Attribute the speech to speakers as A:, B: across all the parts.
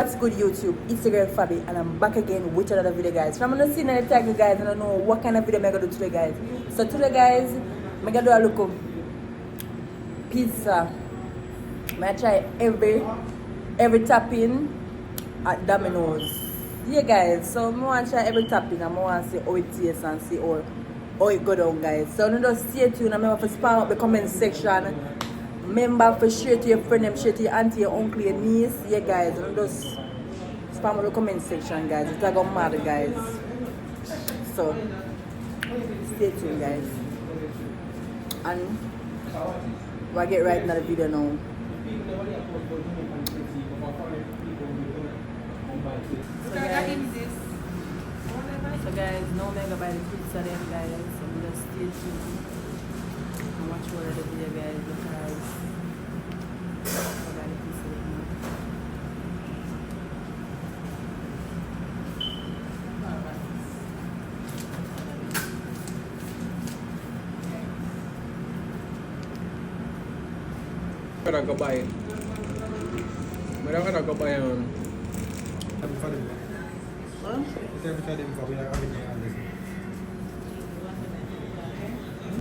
A: What's good YouTube? It's your girl Fabi and I'm back again with another video guys. From the scene and the title guys, I don't know what kind of video I'm gonna do today guys. So today guys, I'm gonna do a look of pizza. I'm gonna try every topping at Dominos. Yeah guys, so I want to try every topping and I want to see how it tastes and see how it go down guys. So just stay tuned and remember to spam up the comment section. Remember to share to your friend, them share to your auntie, your uncle, your niece. Yeah guys, and just spam up the comment section guys. It's like I'm mad guys. So stay tuned guys. And we'll get right into the video now. So guys, now I'm gonna buy the pizza then guys. So just stay tuned and watch all of the video guys because I buy the pizza right now.
B: Kada ka buy. Meron kada ka buy ang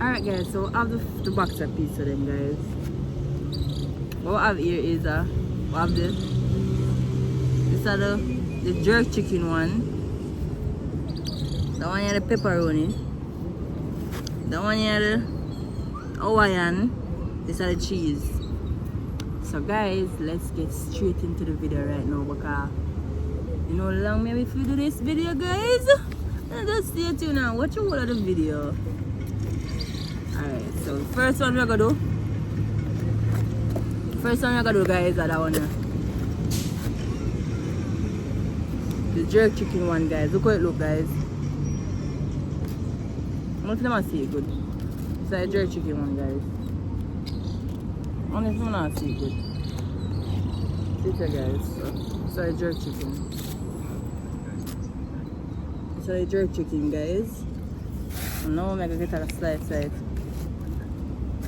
A: Alright guys, so I have the box of pizza then guys. What I have here is we have this. These are the jerk chicken one. The one here the pepperoni. The one here the Hawaiian. These are the cheese. So guys, let's get straight into the video right now because you know how long maybe if you do this video guys. And just stay tuned and watch all of the video. Alright, so first one we're gonna do. First one we're gonna do guys is that one here. The jerk chicken one guys. Look how it look guys. I don't think I see it good. It's like a jerk chicken one guys. Honestly, I'm not see it good. See it guys. So a jerk chicken. So a jerk chicken guys. And now I'm gonna get a slice right.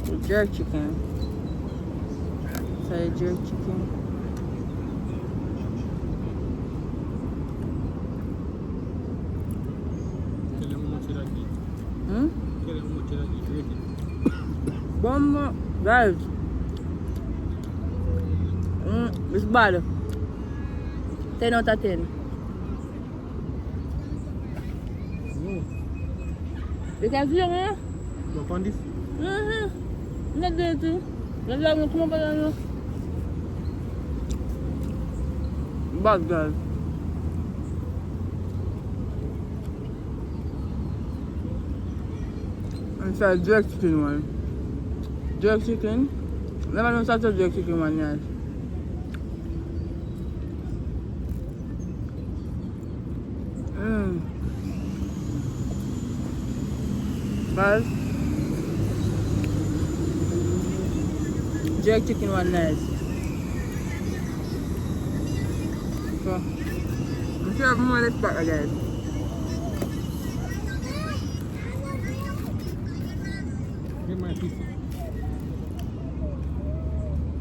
A: The jerk chicken. So a jerk chicken. Bomba guys. It's bad. 10 out of 10. You can see me?
B: go on this.
A: Not dirty. Let's have come up and bad guys. And so jerk chicken one. Jerk chicken. Never know such a jerk chicken one guys. Guys, jerk chicken one nice. So, I'm sure I have more of this back guys.
B: Get my pizza.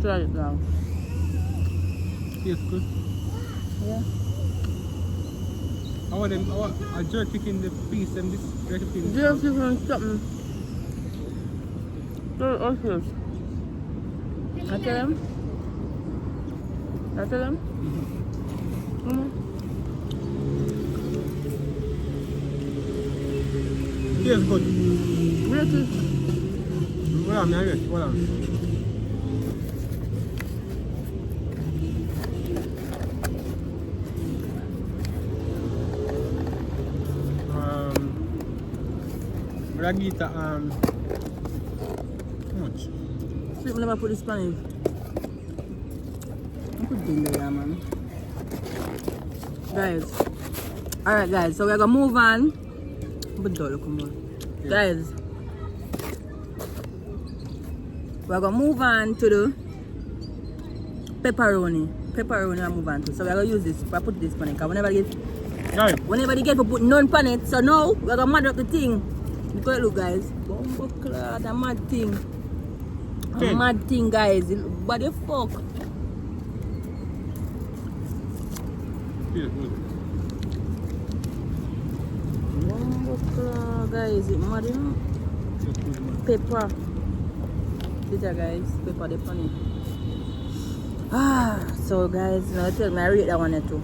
A: Try it now.
B: Tastes good.
A: Yeah.
B: I want a jerk chicken the piece and this jerk chicken.
A: Jerk chicken something. So delicious. I tell them. I tell them.
B: Tastes good.
A: Really?
B: Hold on, man. Hold on. Ragita, how much?
A: See, I never put this Spanish. I put in there, man. Guys. Alright, guys, so we're gonna move on. But don't look more. Yeah. Guys. We're gonna move on to the pepperoni. Pepperoni, I move on to. So we're gonna use this. I put this on it. Whenever they get to put none on it. So now we're gonna mad up the thing. Look at it look guys. Bumbo clad, a mad thing. A mad thing guys. What the fuck?
B: Feels good.
A: Guys, it's mad, you know?
B: Feels good, man.
A: Pepper. See that, guys? Pepper, the funny. Ah, so guys, now tell me I rate that one too.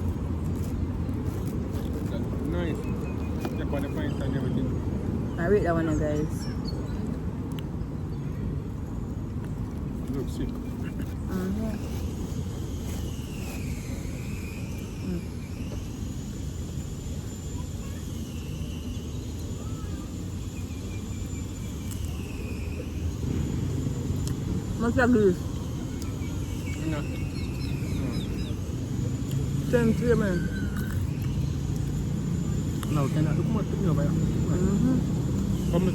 B: Nice. Pepper, the points and everything.
A: I rate that one, guys.
B: Looks sick.
A: What's that good?
B: No.
A: 10 man.
B: No, can I look more to me over here?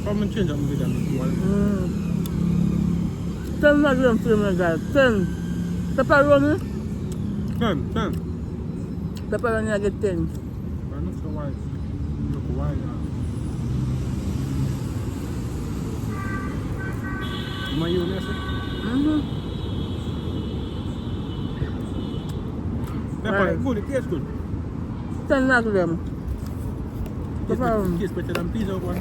B: Come and change up with them if you want.
A: 10 million man, guys. 10. Pepperoni?
B: 10.
A: Pepperoni I get 10.
B: I'm not so wise. Look wise now. Am I you, Nessie? Pepper,
A: Right.
B: good, it tastes good.
A: 10 million. Pepperoni.
B: Tastes better than pizza one.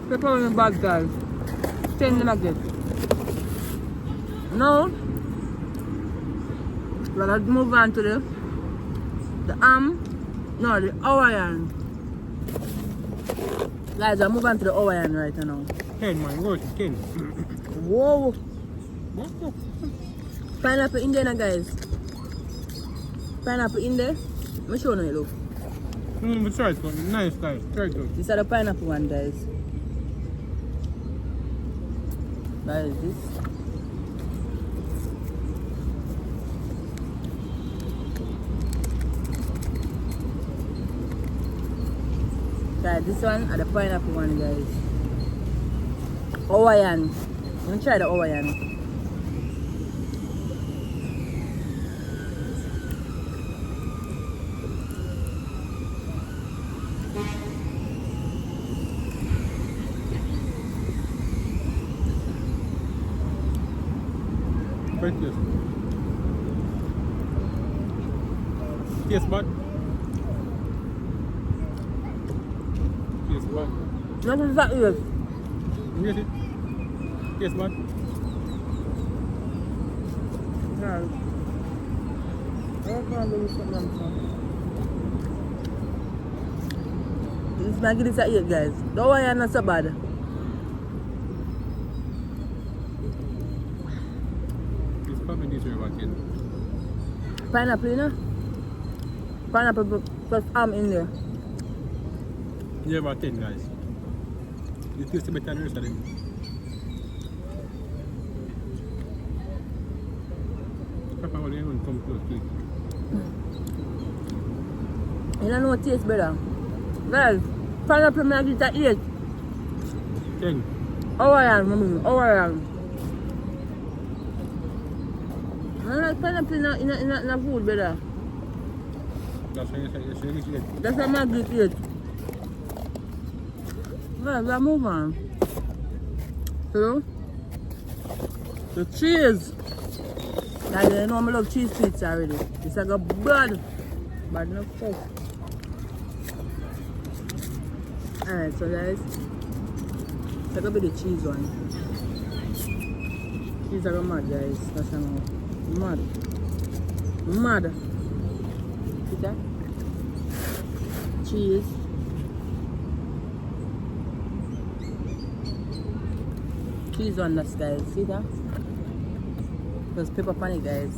A: Pepperoni bad, guys. 10 nuggets. Now, we're going to move on to the Hawaiian. Guys, I'm moving on to the Hawaiian right now.
B: 10, man, go to 10.
A: Whoa! Pineapple in there, now, guys. Pineapple in there. Let me show you, look.
B: But try it, nice, guys. Try it.
A: These are the pineapple one, guys. What is this? Guys, this one are the pineapple one, guys. Hawaiian. Let me try the Hawaiian.
B: Right, yes. Yes, bud. Yes, bud.
A: What is that? Yes.
B: Yes, it. Yes, bud.
A: Yeah. This Maggie is at 8, guys. The Hawaiian not so bad.
B: It's probably this way about 10.
A: Pineapple, you know? Pineapple plus ham in there.
B: Yeah, about 10, guys. It tastes better than the rest of them. Pepper will even come close to it.
A: You don't know what tastes better. Guys, pineapple Maggie is at 8.
B: 10.
A: Hawaiian, Hawaiian. I like pineapple in a food better.
B: That's why you say it's 8.
A: That's why Maggie is 8. Guys, let's move on. So, the cheese. Guys, you know I love cheese pizza already. It's like a bad enough stuff. Alright, so guys, it's gonna be the cheese one. Cheese are mad, guys. That's enough. Mad. See that? Cheese. Cheese on this, guys. See that? There's pepper on it, guys.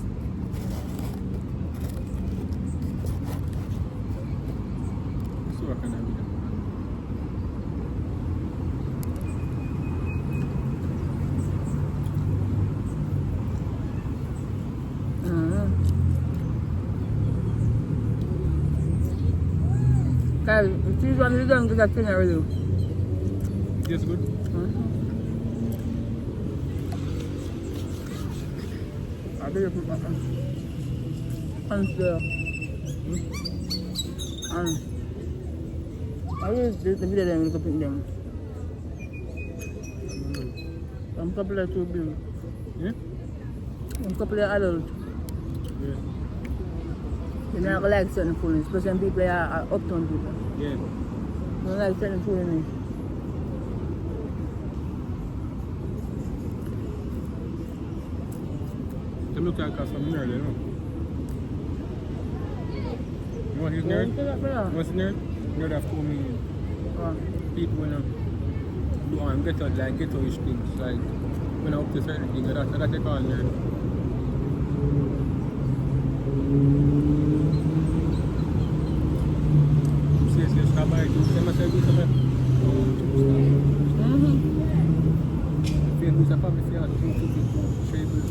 B: So what can I do?
A: Guys, the cheese one is done to that thing already.
B: Tastes good?
A: I better put my hands there. I use the video then look up in them. I'm couple of 2 bills.
B: Yeah?
A: I'm couple of adults.
B: Yeah.
A: You're not gonna like certain food, especially people are uptown people.
B: Yeah.
A: You don't like certain food in it.
B: Them look like some nerd, you know. You want his nerd? You want his nerd? Nerd have told me people when do and get out like ghetto-ish things, like when I up to certain things, that's what they call nerd. Seriously, stop by, do something. Facebook, a family fair, 2 people, table.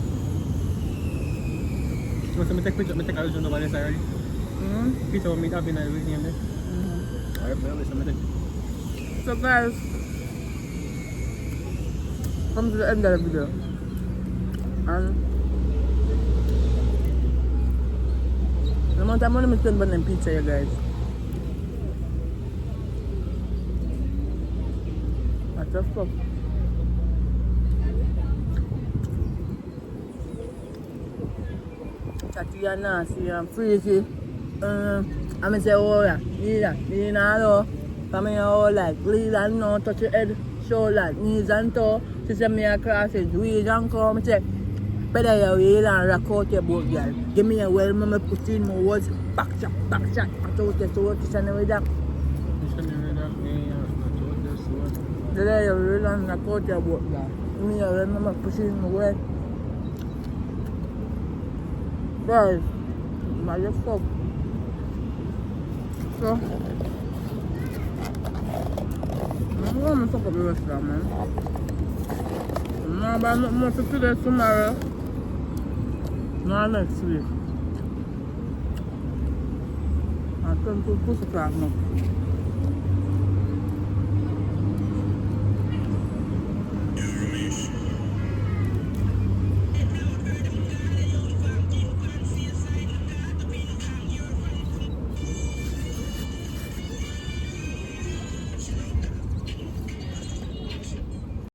B: So I take picture, I take a vision over this already. Picture of me having a with him there. Alright, well, listen, I take.
A: So guys, come to the end of the video. And the amount of money I spend on them pizza, you guys. That's just stuff. Chatty and nasty and freaky. I say, oh yeah, you know, come here, oh like, please and no, touch your head, shoulder, knees and toe. She said me across it, we and come. I say, better you wheel and rock out your boat, girl. Give me a well, mama put in my words, back shot, back shot. I told you, so what you saying with that? Better you wheel and rock out your boat, girl. Give me a well, mama put in my words. Guys, my just fuck. So, I'm going to fuck up the restaurant, man. No, but I'm not more to today, tomorrow. No, next week. I'm going to push it off now.